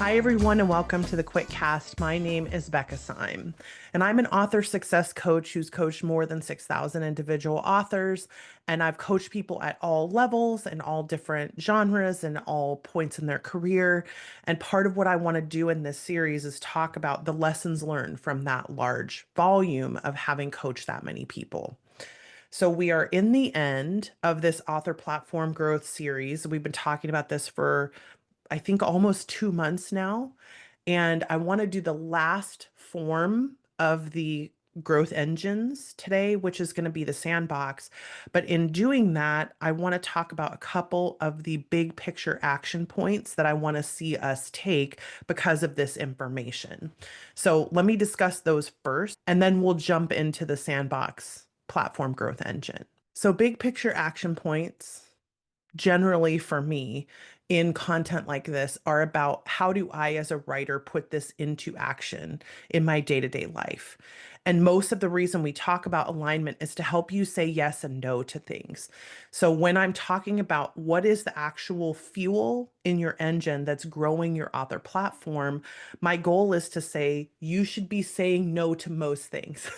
Hi, everyone, and welcome to the Quitcast. My name is Becca Syme, and I'm an author success coach who's coached more than 6,000 individual authors. And I've coached people at all levels and all different genres and all points in their career. And part of what I want to do in this series is talk about the lessons learned from that large volume of having coached that many people. So we are in the end of this author platform growth series. We've been talking about this for I think almost 2 months now. And I want to do the last form of the growth engines today, which is going to be the sandbox. But in doing that, I want to talk about a couple of the big picture action points that I want to see us take because of this information. So let me discuss those first, and then we'll jump into the sandbox platform growth engine. So big picture action points generally for me in content like this are about how do I as a writer put this into action in my day-to-day life. And most of the reason we talk about alignment is to help you say yes and no to things. So when I'm talking about what is the actual fuel in your engine that's growing your author platform, my goal is to say you should be saying no to most things.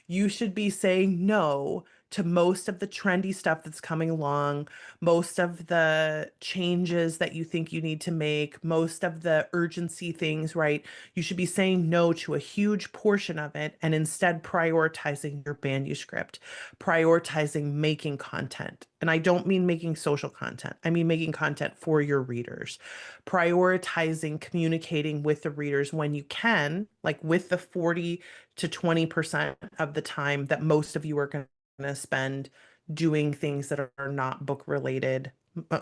You should be saying no to most of the trendy stuff that's coming along, most of the changes that you think you need to make, most of the urgency things, right? You should be saying no to a huge portion of it and instead prioritizing your manuscript, prioritizing making content. And I don't mean making social content. I mean making content for your readers, prioritizing communicating with the readers when you can, like with the 40 to 20% of the time that most of you are going to spend doing things that are not book related,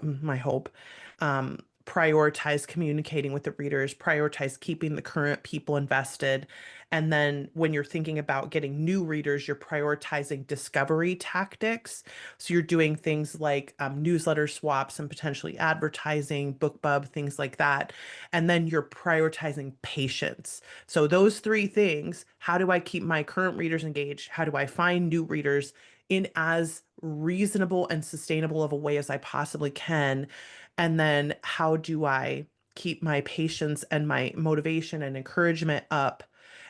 my hope. Prioritize communicating with the readers, prioritize keeping the current people invested. And then when you're thinking about getting new readers, you're prioritizing discovery tactics. So you're doing things like newsletter swaps and potentially advertising, BookBub, things like that. And then you're prioritizing patience. So those three things, how do I keep my current readers engaged? How do I find new readers in as reasonable and sustainable of a way as I possibly can? And then how do I keep my patience and my motivation and encouragement up?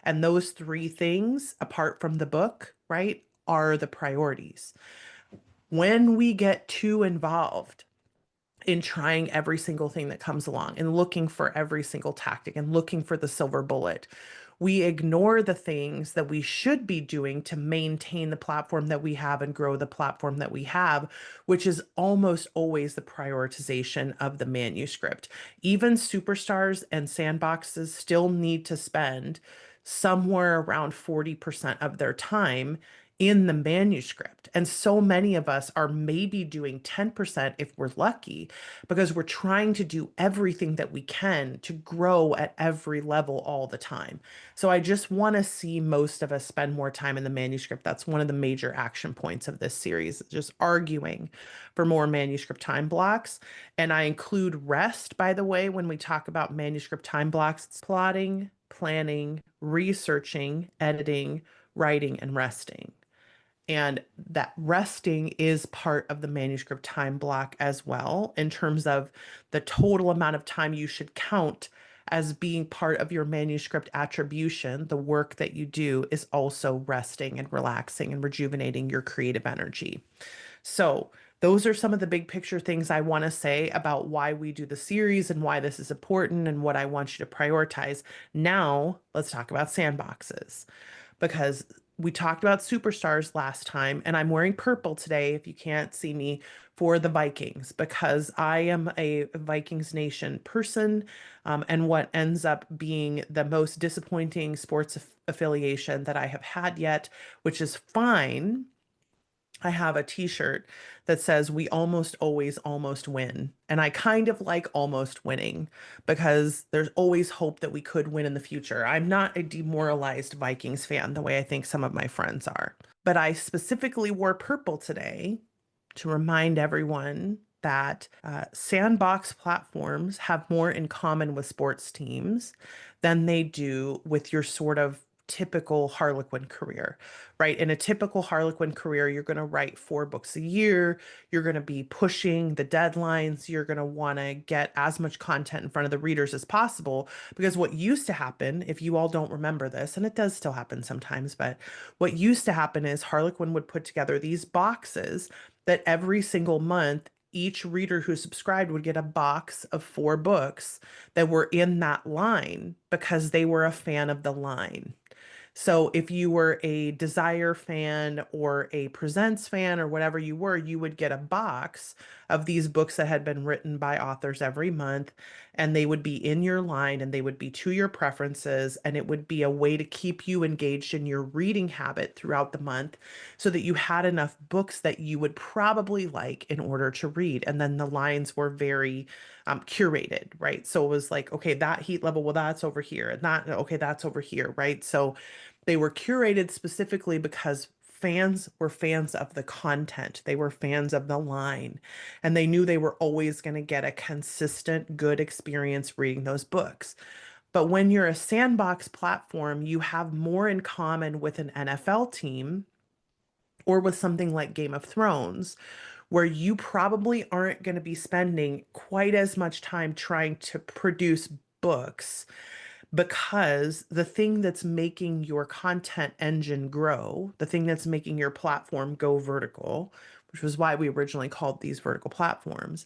And those three things, apart from the book, right, are the priorities. When we get too involved in trying every single thing that comes along and looking for every single tactic and looking for the silver bullet, we ignore the things that we should be doing to maintain the platform that we have and grow the platform that we have, which is almost always the prioritization of the manuscript. Even superstars and sandboxes still need to spend somewhere around 40% of their time in the manuscript. And so many of us are maybe doing 10% if we're lucky, because we're trying to do everything that we can to grow at every level all the time. So I just want to see most of us spend more time in the manuscript. That's one of the major action points of this series, just arguing for more manuscript time blocks. And I include rest, by the way, when we talk about manuscript time blocks. It's plotting, planning, researching, editing, writing, and resting. And that resting is part of the manuscript time block as well, in terms of the total amount of time you should count as being part of your manuscript attribution. The work that you do is also resting and relaxing and rejuvenating your creative energy. So those are some of the big picture things I want to say about why we do the series and why this is important and what I want you to prioritize. Now, let's talk about sandboxes, because we talked about superstars last time, and I'm wearing purple today, if you can't see me, for the Vikings, because I am a Vikings Nation person, and what ends up being the most disappointing sports affiliation that I have had yet, which is fine. I have a t-shirt that says we almost always almost win. And I kind of like almost winning because there's always hope that we could win in the future. I'm not a demoralized Vikings fan the way I think some of my friends are. But I specifically wore purple today to remind everyone that sandbox platforms have more in common with sports teams than they do with your sort of typical Harlequin career, right? In a typical Harlequin career, you're going to write 4 books a year. You're going to be pushing the deadlines. You're going to want to get as much content in front of the readers as possible. Because what used to happen, if you all don't remember this, and it does still happen sometimes, but what used to happen is Harlequin would put together these boxes that every single month, each reader who subscribed would get a box of 4 books that were in that line because they were a fan of the line. So if you were a Desire fan or a Presents fan or whatever you were, you would get a box of these books that had been written by authors every month, and they would be in your line and they would be to your preferences, and it would be a way to keep you engaged in your reading habit throughout the month so that you had enough books that you would probably like in order to read. And then the lines were very curated, right? So it was like, okay, that heat level, well, that's over here, and that, okay, that's over here, right? So they were curated specifically because fans were fans of the content. They were fans of the line, and they knew they were always going to get a consistent, good experience reading those books. But when you're a sandbox platform, you have more in common with an NFL team or with something like Game of Thrones, where you probably aren't going to be spending quite as much time trying to produce books, because the thing that's making your content engine grow, the thing that's making your platform go vertical, which was why we originally called these vertical platforms,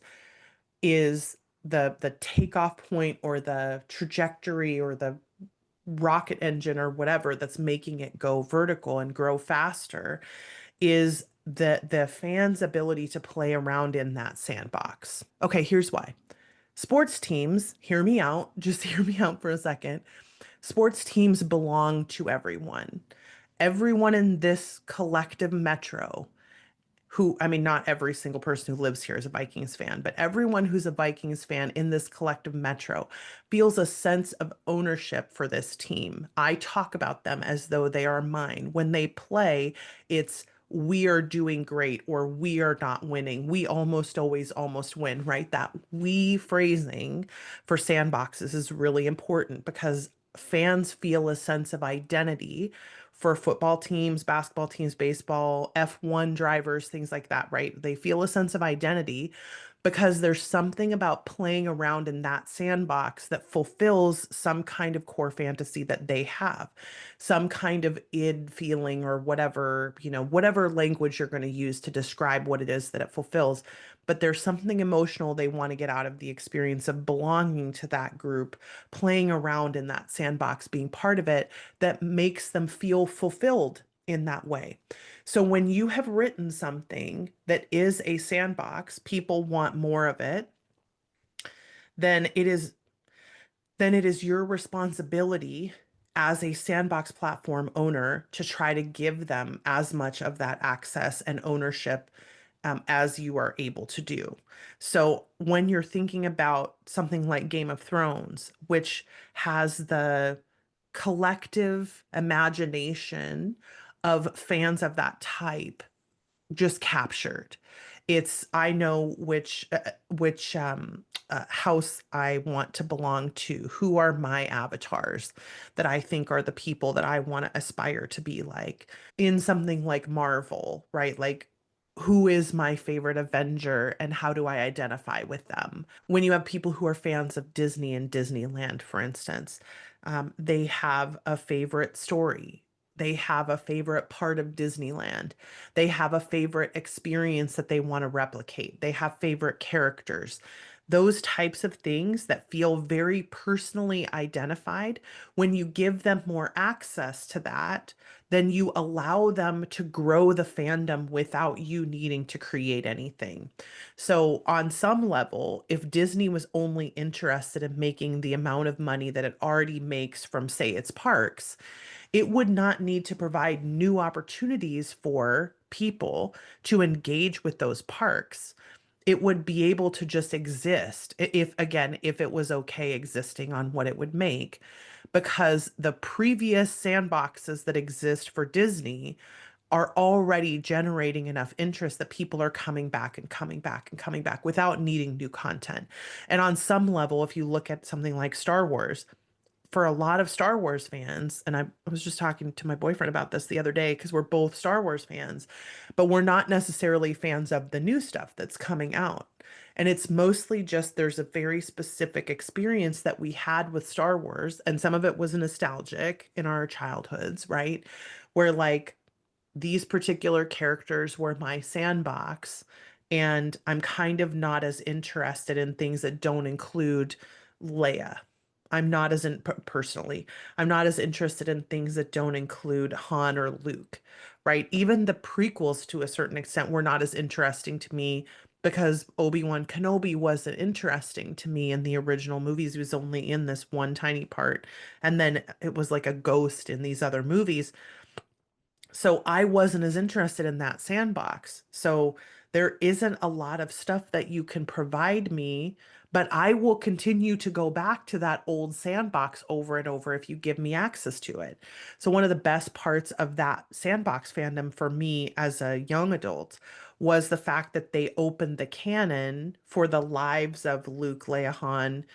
is the takeoff point or the trajectory or the rocket engine or whatever that's making it go vertical and grow faster, is the fans' ability to play around in that sandbox. Okay, here's why. Sports teams, hear me out, just hear me out for a second. Sports teams belong to everyone. Everyone in this collective metro who, I mean, not every single person who lives here is a Vikings fan, but everyone who's a Vikings fan in this collective metro feels a sense of ownership for this team. I talk about them as though they are mine. When they play, it's we are doing great or we are not winning. We almost always almost win, right? That we phrasing for sandboxes is really important because fans feel a sense of identity for football teams, basketball teams, baseball, F1 drivers, things like that, right? They feel a sense of identity because there's something about playing around in that sandbox that fulfills some kind of core fantasy that they have, some kind of id feeling or whatever, whatever language you're going to use to describe what it is that it fulfills. But there's something emotional they want to get out of the experience of belonging to that group, playing around in that sandbox, being part of it, that makes them feel fulfilled in that way. So when you have written something that is a sandbox, people want more of it, then it is your responsibility as a sandbox platform owner to try to give them as much of that access and ownership as you are able to do. So when you're thinking about something like Game of Thrones, which has the collective imagination of fans of that type just captured. It's I know which house I want to belong to. Who are my avatars that I think are the people that I want to aspire to be like in something like Marvel, right? Like who is my favorite Avenger and how do I identify with them? When you have people who are fans of Disney and Disneyland, for instance, they have a favorite story. They have a favorite part of Disneyland. They have a favorite experience that they want to replicate. They have favorite characters. Those types of things that feel very personally identified, when you give them more access to that, then you allow them to grow the fandom without you needing to create anything. So, on some level, if Disney was only interested in making the amount of money that it already makes from, say, its parks, it would not need to provide new opportunities for people to engage with those parks. It would be able to just exist if, again, if it was okay existing on what it would make, because the previous sandboxes that exist for Disney are already generating enough interest that people are coming back and coming back and coming back without needing new content. And on some level, if you look at something like Star Wars, for a lot of Star Wars fans, and I was just talking to my boyfriend about this the other day because we're both Star Wars fans, but we're not necessarily fans of the new stuff that's coming out. And it's mostly just there's a very specific experience that we had with Star Wars, and some of it was nostalgic in our childhoods, right? Where like these particular characters were my sandbox, and I'm kind of not as interested in things that don't include Leia. I'm not as in personally, I'm not as interested in things that don't include Han or Luke, right? Even the prequels to a certain extent were not as interesting to me because Obi-Wan Kenobi wasn't interesting to me in the original movies. He was only in this one tiny part, and then it was like a ghost in these other movies. So I wasn't as interested in that sandbox. So there isn't a lot of stuff that you can provide me, but I will continue to go back to that old sandbox over and over if you give me access to it. So one of the best parts of that sandbox fandom for me as a young adult was the fact that they opened the canon for the lives of Luke, Leia, Han,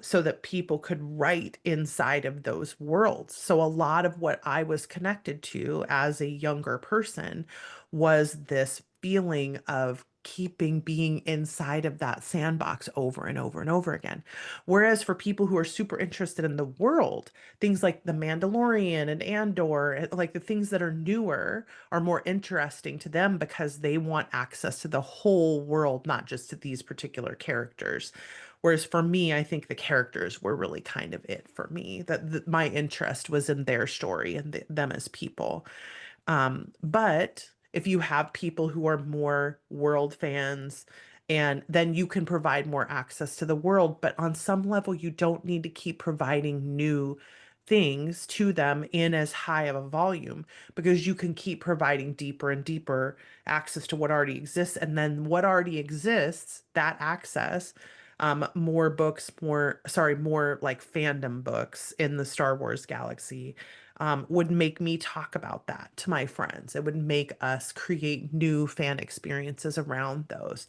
so that people could write inside of those worlds. So a lot of what I was connected to as a younger person was this feeling of keeping being inside of that sandbox over and over and over again. Whereas for people who are super interested in the world, things like The Mandalorian and Andor, like the things that are newer, are more interesting to them because they want access to the whole world, not just to these particular characters. Whereas for me, I think the characters were really kind of it for me. That my interest was in their story and them as people. But if you have people who are more world fans, and then you can provide more access to the world, but on some level, you don't need to keep providing new things to them in as high of a volume because you can keep providing deeper and deeper access to what already exists. And then what already exists, that access, more books, more like fandom books in the Star Wars galaxy would make me talk about that to my friends. It would make us create new fan experiences around those.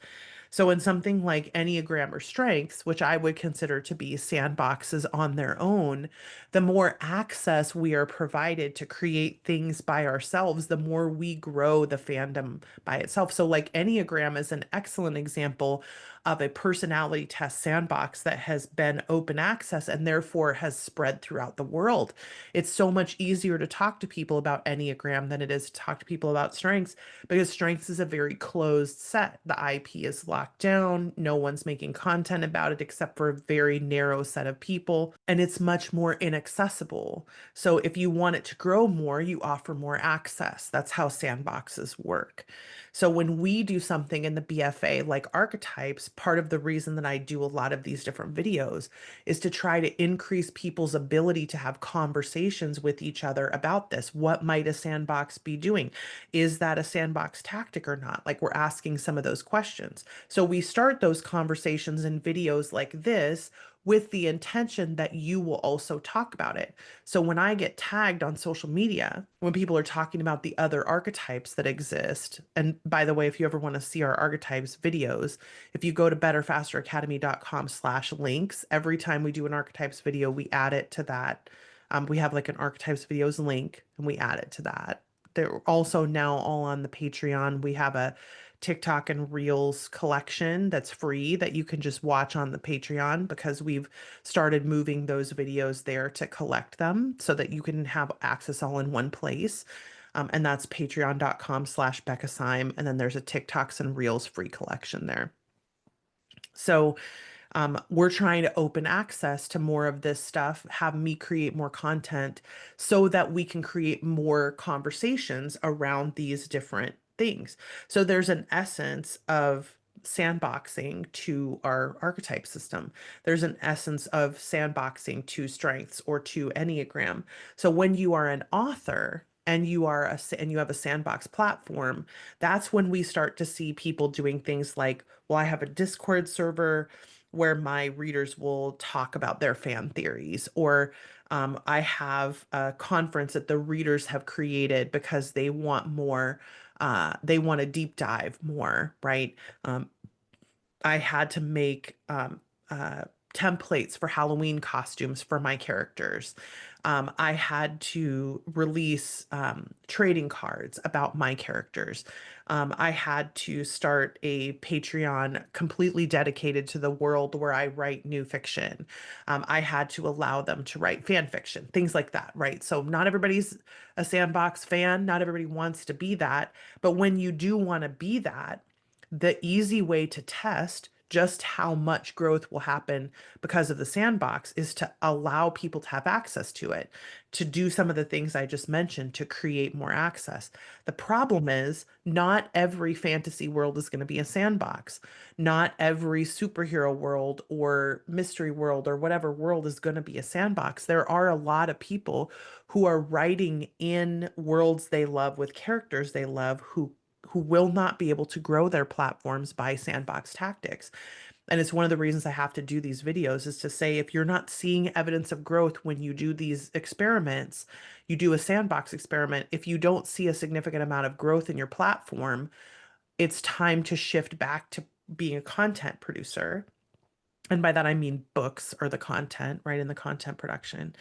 So, in something like Enneagram or Strengths, which I would consider to be sandboxes on their own, the more access we are provided to create things by ourselves, the more we grow the fandom by itself. So, like Enneagram is an excellent example of a personality test sandbox that has been open access and therefore has spread throughout the world. It's so much easier to talk to people about Enneagram than it is to talk to people about Strengths because Strengths is a very closed set. The IP is locked down. No one's making content about it except for a very narrow set of people, and it's much more inaccessible. So if you want it to grow more, you offer more access. That's how sandboxes work. So when we do something in the BFA like archetypes, part of the reason that I do a lot of these different videos is to try to increase people's ability to have conversations with each other about this. What might a sandbox be doing? Is that a sandbox tactic or not? Like we're asking some of those questions. So we start those conversations in videos like this with the intention that you will also talk about it. So when I get tagged on social media, when people are talking about the other archetypes that exist, and by the way, if you ever want to see our archetypes videos, if you go to betterfasteracademy.com/links, every time we do an archetypes video, we add it to that. We have like an archetypes videos link and we add it to that. They're also now all on the Patreon. We have a TikTok and Reels collection that's free that you can just watch on the Patreon because we've started moving those videos there to collect them so that you can have access all in one place. And that's patreon.com/BeccaSime. And then there's a TikToks and Reels free collection there. So we're trying to open access to more of this stuff, have me create more content so that we can create more conversations around these different things. So there's an essence of sandboxing to our archetype system. There's an essence of sandboxing to Strengths or to Enneagram. So when you are an author, and you have a sandbox platform, that's when we start to see people doing things like, well, I have a Discord server where my readers will talk about their fan theories, or I have a conference that the readers have created because they want more, they want to deep dive more, right? I had to make templates for Halloween costumes for my characters. I had to release trading cards about my characters. I had to start a Patreon completely dedicated to the world where I write new fiction. I had to allow them to write fan fiction, things like that, right? So not everybody's a Sandbox fan. Not everybody wants to be that. But when you do want to be that, the easy way to test just how much growth will happen because of the sandbox is to allow people to have access to it, to do some of the things I just mentioned to create more access. The problem is not every fantasy world is going to be a sandbox. Not every superhero world or mystery world or whatever world is going to be a sandbox. There are a lot of people who are writing in worlds they love with characters they love who will not be able to grow their platforms by sandbox tactics. And it's one of the reasons I have to do these videos is to say, if you're not seeing evidence of growth when you do these experiments, you do a sandbox experiment, if you don't see a significant amount of growth in your platform, it's time to shift back to being a content producer. And by that, I mean books or the content, right? In the content production,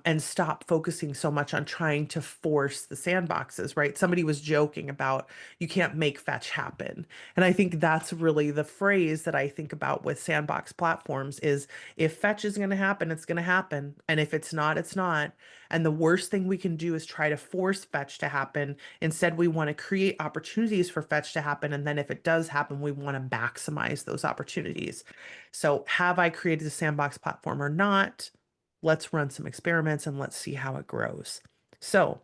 and stop focusing so much on trying to force the sandboxes, right? Somebody was joking about you can't make fetch happen. And I think that's really the phrase that I think about with sandbox platforms is if fetch is going to happen, it's going to happen. And if it's not, it's not. And the worst thing we can do is try to force fetch to happen. Instead, we want to create opportunities for fetch to happen. And then if it does happen, we want to maximize those opportunities. So have I created a sandbox platform or not? Let's run some experiments and let's see how it grows. So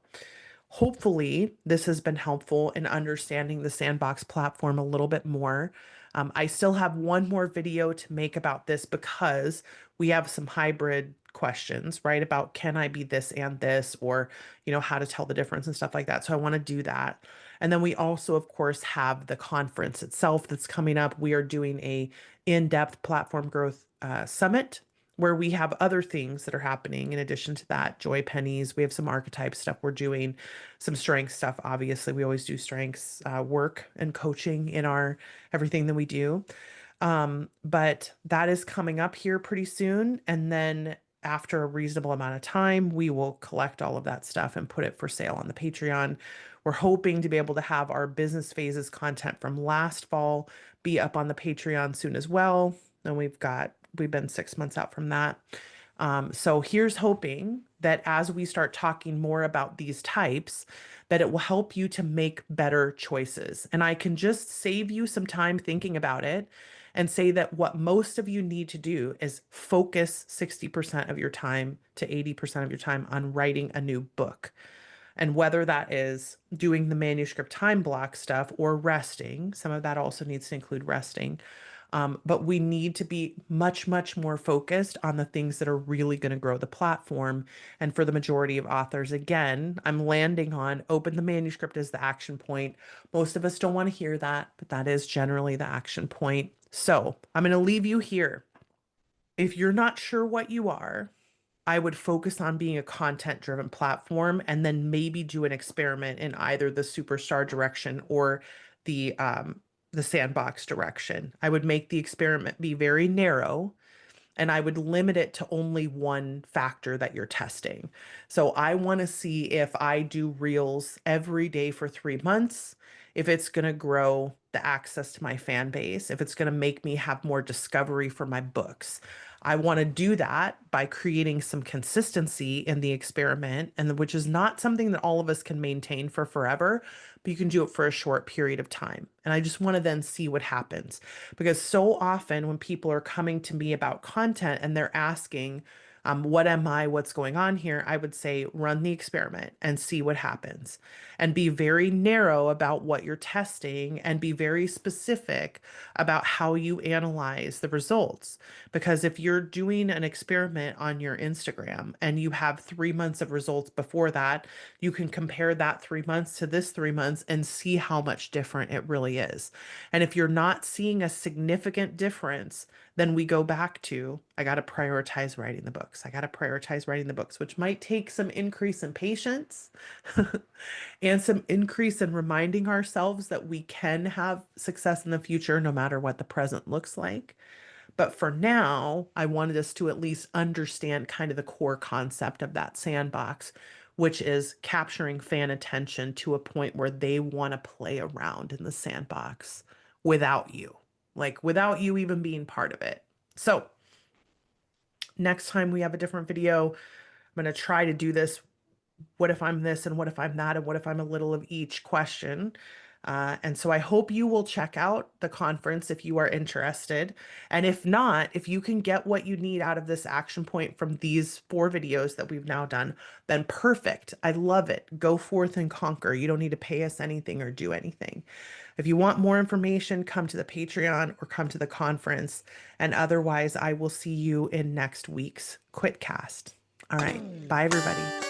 hopefully this has been helpful in understanding the sandbox platform a little bit more. I still have one more video to make about this because we have some hybrid questions, right? About can I be this and this, or, how to tell the difference and stuff like that. So I want to do that. And then we also, of course, have the conference itself that's coming up. We are doing a in-depth platform growth summit where we have other things that are happening in addition to that. Joy pennies, we have some archetype stuff we're doing, some strength stuff. Obviously, we always do strengths work and coaching in our everything that we do. But that is coming up here pretty soon. And then after a reasonable amount of time, we will collect all of that stuff and put it for sale on the Patreon. We're hoping to be able to have our business phases content from last fall be up on the Patreon soon as well. And we've been 6 months out from that. So here's hoping that as we start talking more about these types, that it will help you to make better choices. And I can just save you some time thinking about it and say that what most of you need to do is focus 60% of your time to 80% of your time on writing a new book. And whether that is doing the manuscript time block stuff or resting, some of that also needs to include resting. But we need to be much, much more focused on the things that are really going to grow the platform. And for the majority of authors, again, I'm landing on open the manuscript as the action point. Most of us don't want to hear that, but that is generally the action point. So I'm going to leave you here. If you're not sure what you are, I would focus on being a content driven platform and then maybe do an experiment in either the superstar direction or the sandbox direction. I would make the experiment be very narrow and I would limit it to only one factor that you're testing. So I want to see if I do reels every day for 3 months, if it's going to grow the access to my fan base, if it's going to make me have more discovery for my books. I want to do that by creating some consistency in the experiment, and which is not something that all of us can maintain for forever, but you can do it for a short period of time. And I just want to then see what happens. Because so often when people are coming to me about content and they're asking, what am I? What's going on here? I would say run the experiment and see what happens and be very narrow about what you're testing and be very specific about how you analyze the results. Because if you're doing an experiment on your Instagram and you have 3 months of results before that, you can compare that 3 months to this 3 months and see how much different it really is. And if you're not seeing a significant difference, then we go back to, I got to prioritize writing the books. I got to prioritize writing the books, which might take some increase in patience and some increase in reminding ourselves that we can have success in the future, no matter what the present looks like. But for now, I wanted us to at least understand kind of the core concept of that sandbox, which is capturing fan attention to a point where they want to play around in the sandbox without you, like without you even being part of it. So next time we have a different video, I'm going to try to do this. What if I'm this and what if I'm that and what if I'm a little of each question? And so I hope you will check out the conference if you are interested. And if not, if you can get what you need out of this action point from these 4 videos that we've now done, then perfect. I love it. Go forth and conquer. You don't need to pay us anything or do anything. If you want more information, come to the Patreon or come to the conference. And otherwise, I will see you in next week's Quitcast. All right. Bye, everybody.